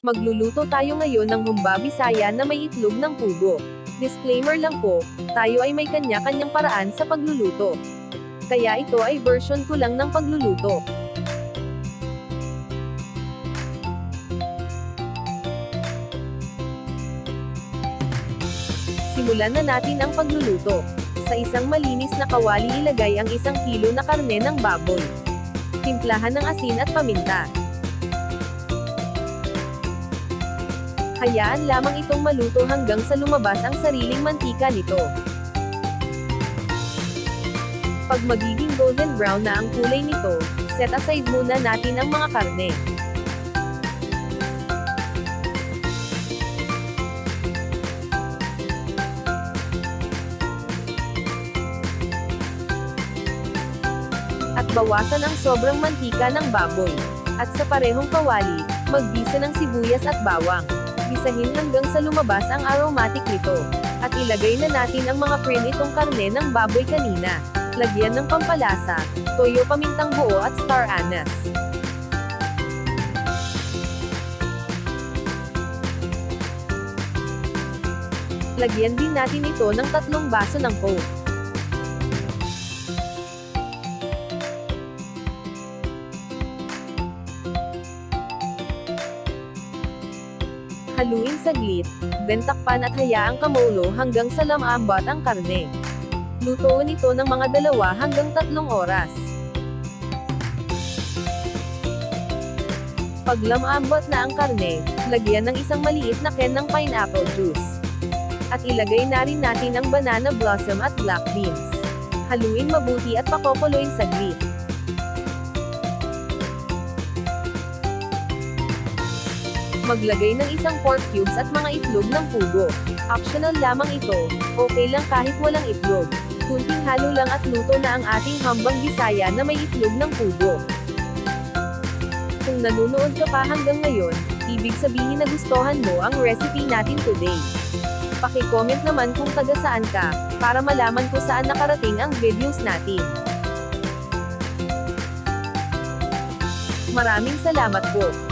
Magluluto tayo ngayon ng humba Bisaya na may itlog ng pugo. Disclaimer lang po, tayo ay may kanya-kanyang paraan sa pagluluto. Kaya ito ay version ko lang ng pagluluto. Simulan na natin ang pagluluto. Sa isang malinis na kawali ilagay ang 1 kilo na karne ng baboy. Timplahan ng asin at paminta. Hayaan lamang itong maluto hanggang sa lumabas ang sariling mantika nito. Pag magiging golden brown na ang kulay nito, set aside muna natin ang mga karne. At bawasan ang sobrang mantika ng baboy. At sa parehong kawali, magbisa ng sibuyas at bawang. Bisahin hanggang sa lumabas ang aromatic nito. At ilagay na natin ang mga prinitong karne ng baboy kanina. Lagyan ng pampalasa, toyo pamintang buo at star anise. Lagyan din natin ito ng 3 baso ng Coke. Haluin saglit, then takpan at hayaang kamulo hanggang sa lumambot ang karne. Lutuin ito ng mga 2 hanggang 3 oras. Pag lumambot na ang karne, lagyan ng isang maliit na can ng pineapple juice. At ilagay na rin natin ang banana blossom at black beans. Haluin mabuti at pakukuloyin saglit. Maglagay ng 1 pork cubes at mga itlog ng pugo. Optional lamang ito, okay lang kahit walang itlog. Kunting halo lang at luto na ang ating hambang Bisaya na may itlog ng pugo. Kung nanonood ka pa hanggang ngayon, ibig sabihin na gustuhan mo ang recipe natin today. Paki-comment naman kung taga saan ka, para malaman ko saan nakarating ang videos natin. Maraming salamat po.